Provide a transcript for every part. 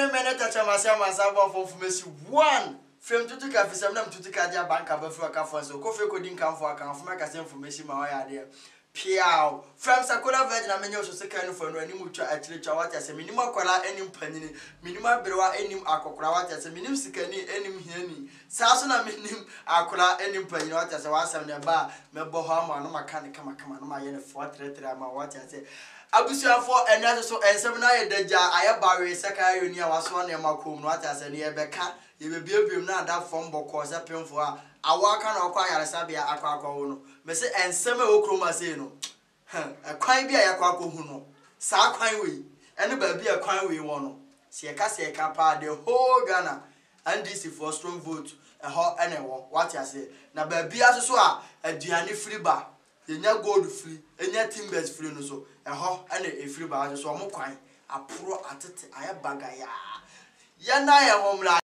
minute achama for information one from tutuka fi sem na tutuka dia bank abafu aka for so ko fe ko din kan for aka for make information ma wa there piao from Sakola Virgin amenyo so second for no animu twa achire what ase minimum akwala enim panyini minimum berewa enim akokora what ase minim sikani enim hiani sa so na minim akwala enim panyini what ase wa asem ne ba mebo ho ama no maka ne kama no ma ye ne 433 ama what ase abusuafo enya so ensem na ye daja ayebawe second uni awaso na makom no what ase ne ye beka ye bebiebiem na da form boko se pemfo a awaka na okwa yaresabia akwa wo no me se ensem e okroma se no akwan bia yakwa hu no sa kwan we ene ba bia kwan we wo no se ka pa the whole Ghana and this for strong vote ho ene wo what ya say na ba bia so a aduane free ba yenya gold free enya timbers free no so ho ene e free ba so mo kwan apro atete ayabaga ya na ya homla.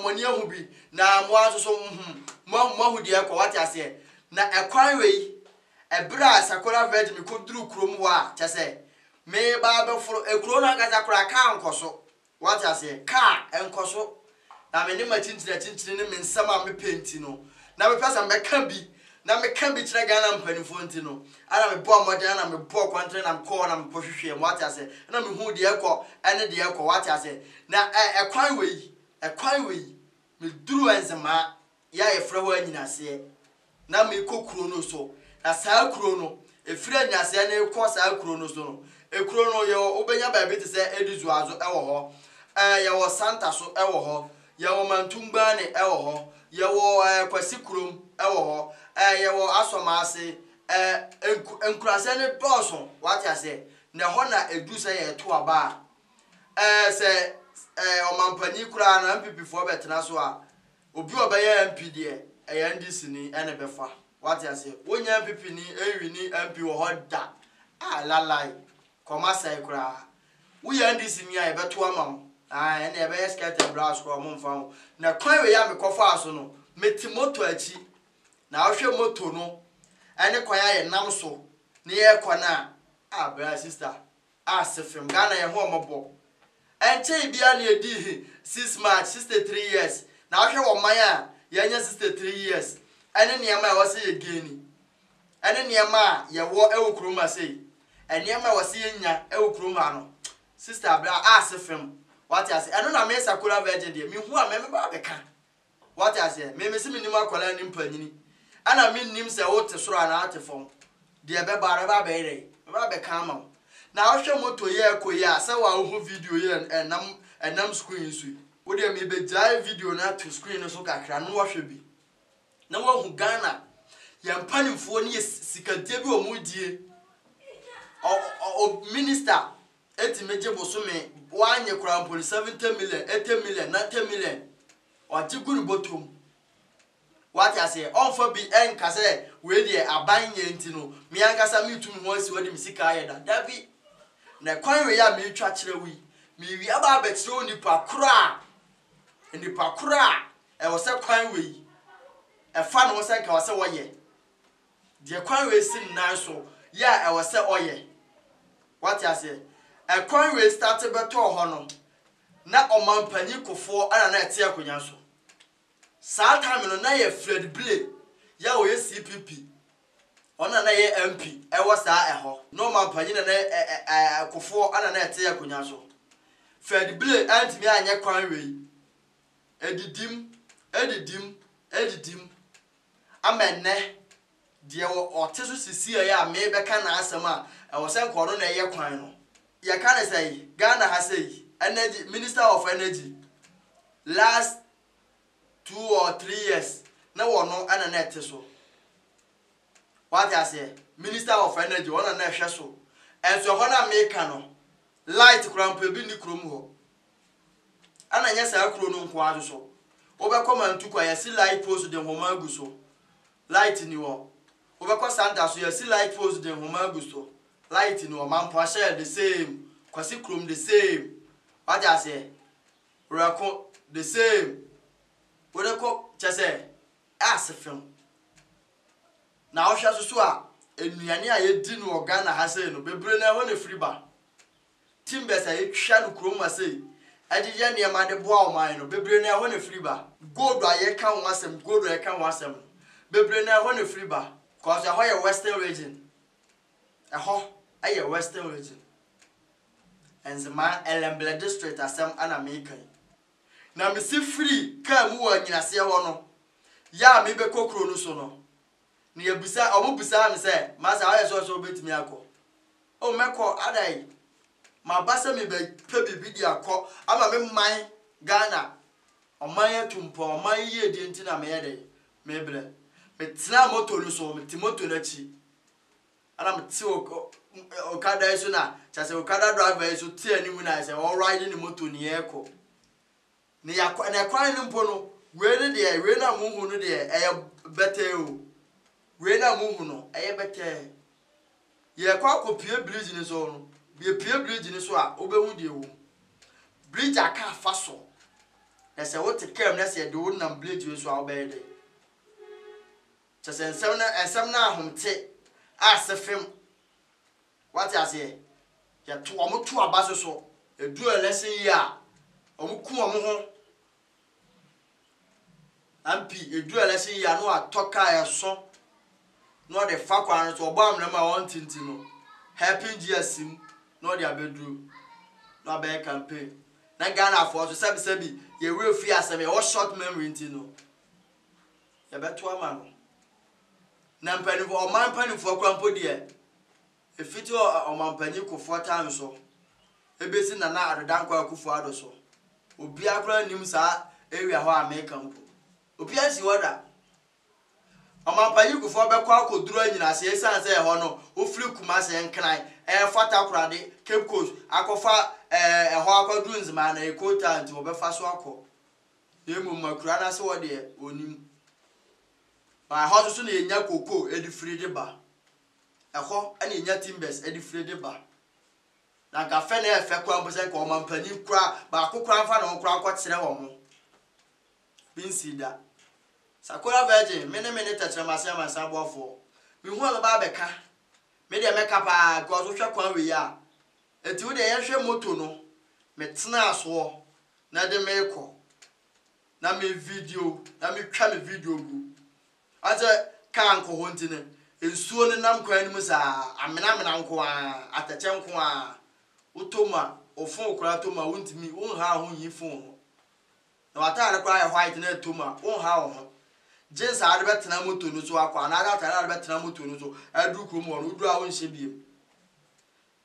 Money hubi na mwa so mwa hudi ekọ what ase na ekwan wei ebra Sakola Virgin me koduru krom wa chese me ba be foro ekro na gaza kura ka nkoso what ase ka enkoso na me ne machinchire ne me nsama me penti no na me pesa me ka bi na me ka bi kire Ghana mpanifo nti no ana me bo modern na me bo kwantre na me call na me pohwehwe what ase na me hu de ekọ ene de ekọ what ase na ekwan wei me duru enzema ya efra wa nyinase na me kokuro no so na saa kuro no efra nyase na ekọ saa kuro no so no ekuro no ye obenya ba bi te se edizu azo ewo ho ye wo santa so ewo ho ye wo mantumba ne ewo ho ye wo kwasi kurom ewo ho ye wo asomase enkurase ne doso what ya say na ho na edu se ye to aba se omampanyi kura na MPP for betena so a obi obaye MP de NDC ni ene befa what ya say wonya MPP ni ewi ni MP wo hoda lalai koma sai kura wo ya NDC ni a beto amam ene ebe skate brass ko mo mfa na kwan we ya me kofa aso no meti moto achi na ahwe moto no ene kwan ya ye nam so ne ye kwana bra sister asefem Ghana ye ho omobo enche bia na edi 6 March 63 years na ahwe wo man a yanya 63 years ene niam a wose ye geni ene niam a ye wo ewukroma sei eniam a wose ye nya ewukroma no sister bra asefem what ya say eno na me Sakola Virgin de me hu a me ba beka what ya say me se minim akola ni mpanyini ana me nim se wo te soro na atefom de be bare ba be re ba beka ama na ahwe moto ye ekoya se wa hu video ye enam screen su wo de me be jai video na to screen so kakra no wo hwe bi na wo hu Ghana ye mpanimfo ni sikantie bi o mu die o minister etimeje bosume wanye krampo 70 million 80 million 90 million wajiguru botom what ya say on for be enkase we dey abanye ntino mi ankasa mi tumi ho asi wodi misika ayeda davi na kwan we ya mi twa kire wi mi wi aba betire onipa kura e wo se kwan we e fa no se ka wo se woye de kwan we sin nan so ya e wo se oye what ya say e kwan we start beto ho no na omampanyi kofo ana na ete akonya so saa time no na ye Fred Blay ya wo ye CPP ona na ye MP ewo saa eho no ma panyi na akofo ana na ete akonya so Fred Blay antimi anye kwan wei edidim amenne de wo oteso sisi ya me beka na asem a ewo se nkono na ye kwan no ye ka na say Ghana ha say energy minister of energy last 2 or 3 years na wono ana na eteso what I say minister of energy wona na hwe so enso ho na me ka no light krampo bi ni krom ho ana nya sa kro no nko azo so obekoma ntukwa ya si light post de homa agu so light ni wo obekwa santa so ya si light post de homa agu so light ni wo mampo share the same kwasi krom the same what I say rako the same wodeko chese asefem na ohwa so a enuane a yedi no Ghana ha sei no bebre na ho na friba timbesa etwa no krom asei ajije ne ma de boa o man no bebre na ho na friba gold aye ka ho asem gold aye ka ho asem bebre na ho na friba cause ho ye western region ho aye western region enzema Elembele district asem ana mekan na me si free ka mu wa nyinase ho no ya me be kokro no so no ni ebisa omubisa me say masa aye so betimi akọ o mekọ adai ma basa me be pe bibi di akọ ama me man Ghana oman atumpo oman ye di ntina me yede me bre me tira moto no so me ti moto na chi ana me ti okada iso na chase okada driver iso ti ani mu na say all ride ni moto ni eko ni yakọ na kwan ni mpo no we ni de we na mu hu no de bete o we na mu hu no bete ye kwa kopie bridge ni so no be pie bridge ni so a obehu de ewu bridge aka afa so na se wote kem na se de wo na bridge we so a obey de chese ensem na ahomte asefem what I say ya to omoto abaso so edu election yi a omuku omo ampi edu election yi a no atoka ya so no de fa kwan so obo amna ma won tinti no helping GSM no de abedru no abey campaign na Ghana for so sabi ye we fi asem ye short memory nti no ye beto ama no na mpanifo o man panifo kwampo de efiti o man panyi kofo time so ebesi na adodankwa akufo ado so obi akra nim sa area ho America mpo obi ansi woda Amampanyi kufo be kwa akoduru anyina se esan se ho no ofiri Kumase nkran fata kurade Cape Coast akofa ho akoduru nzima na ekota nti obefa so akọ emu makura na se wode onim ba ho so na enya koko edifiri de ba eho ana enya timbers edifiri de ba na ka fe na efe kwa mbosen ka Amampanyi kura ba akokura fa na kura akọtire wo mo binsida Sakura Virgin, many touch my sama sabo for. We want about Becca. Maybe a makeup, cause we shall we are. A 2 day motono, Metzna so, na de meko. Na me video, na me come video group. As a can't go hunting, and soon nam quanimusa, a menam uncle at the chamqua. Utoma, or phone cratoma, won't me, won't how ye phone. No, I tell a cry white in a tuma, won't how. Jensa adebet na moto no so akwa na ada tara adebet na moto no so adu krom won udu a won hye biem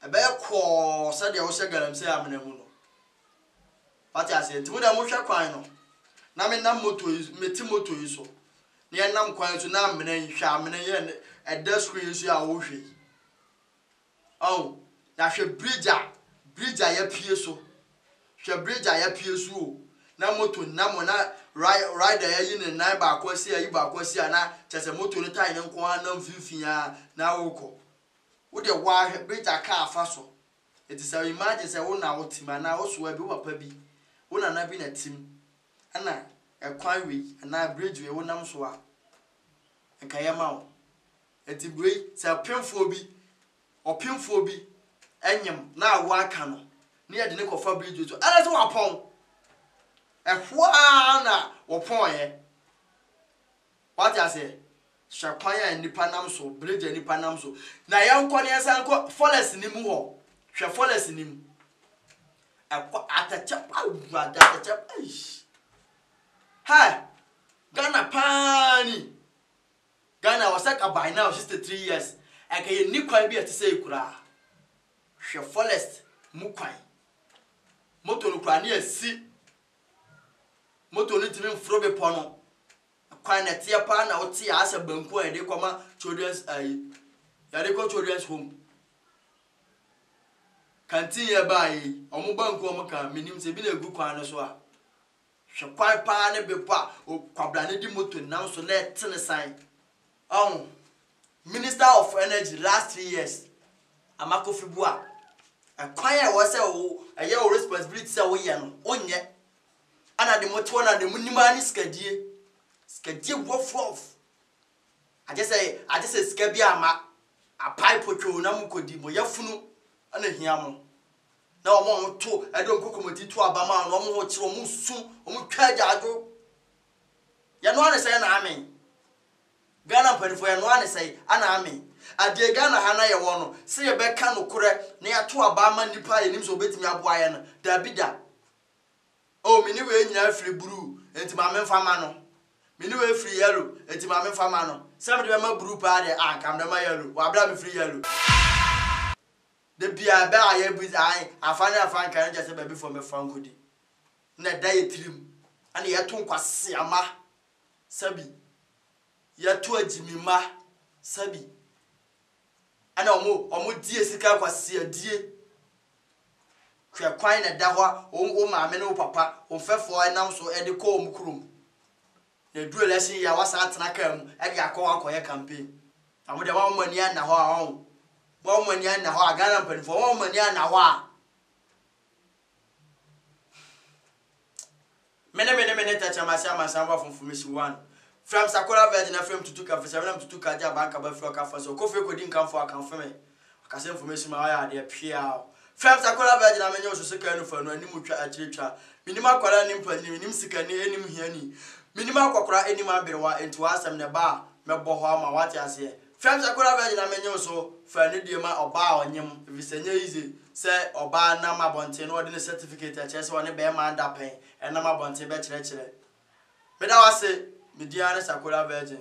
ebe ko se de wo hye galamse amena mu no pati ase ntimu da mo hwe kwan no na me nam moto meti moto yi so na ye nam kwan so na amena hwe amena ye eda screen so a wo hwe oh na hwe bridge a ye pie so hwe bridge a ye pie so o na moto na mo na rider ya yi ne nan ba akwasi ayi ba akwasi na chese moto ni tai ne nko na mfimfin ya na woko wo de wa bridge aka afa so it is imagine say wo na wo tima na wo so abi papa bi wo na bi na tim ana ekwan we na bridge we wo nam so a enka ye ma wo etibrei say pemfo bi opemfo bi enyem na wo aka no ne ye de ne kofa bridge so ala so wapon ehwa na wopon ye what I say Shakwaya nipa nam so bridge nipa nam so na yankɔ ne yɛsan kɔ forest ni mu hɔ hwɛ forest ni mu akɔ atachap ha Ghana pani Ghana was like by now 63 years akaye ni kwan bi atese ikura hwɛ forest mu kwan moto no kwan ne asi moto no timi mfro be pono kwan na tie pa na wote asa banku a de koma children's ya de ko children's home kantin ya bai omo banku omo ka minim se bi na egu kwan no so a hwe kwan pa ne be pa o kwabla ne di moto nam so na etene san Minister of Energy last 3 years Amako Fibua a kwan was a year responsibility say wo ye no onye ana de moto na de munimani skadie wofof I just say skabi ama a pipe two na mukodi mo yafunu ana hia mo na omo to e don kokomoti to abama na omo ho kire omo su omo twaja ado ya no ane say na amen Ghana panifo ya no ane say ana amen ade Ghana ha na ye wo no se ye be ka no kore na ya to abama nipa ye nim so betimi aboa ye no da bida o mini we nyina free blue enti ma memfa ma no mini we free yellow enti ma memfa ma no some de ma blue pa de kam de ma yellow wa bra me free yellow de bia ba aye bu afan kan je se ba bi for me fan kodi na da ye trim ana ye to nkwase ama sabi ye to agimima sabi ana omo die sika kwase adie kwe kwan na da ho o maame no papa o fefo enam so e de ko om krum na du election ya wasa atena kam e de akoye campaign amo de wa mani na ho a wa mani na ho Ghana mpanifo wa mani na ho a mene tacha masa wa information one from Sakura Virgin FM to tuka for 7 to tuka ja banka ba fro ka for so ko fe ko din kan for kan for me ka se information ma ya de pia from Sakura Virgin amenyo so sika no fa no animu twa achiretwa minima kwara ni mpani minim sika ni enim hiani minima kwakora enim aberewa enti wasam ne ba mebo ho ama wate ase from Sakura Virgin amenyo so fa ne die ma oba onyem visenya ize se oba na mabonte no de certificate a chese woni be ma ndapen na mabonte be kire meda wase Midiane Sakura Virgin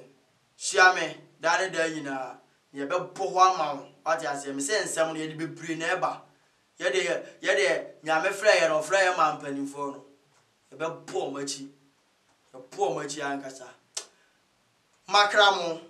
shia me dane da nyina ye be bo ho ama wate ase me se nsem no ye de bebre na eba ye de nyame frɛ ye no frɛ ye ma mpanimfo no ye be bo machi ankasa makramo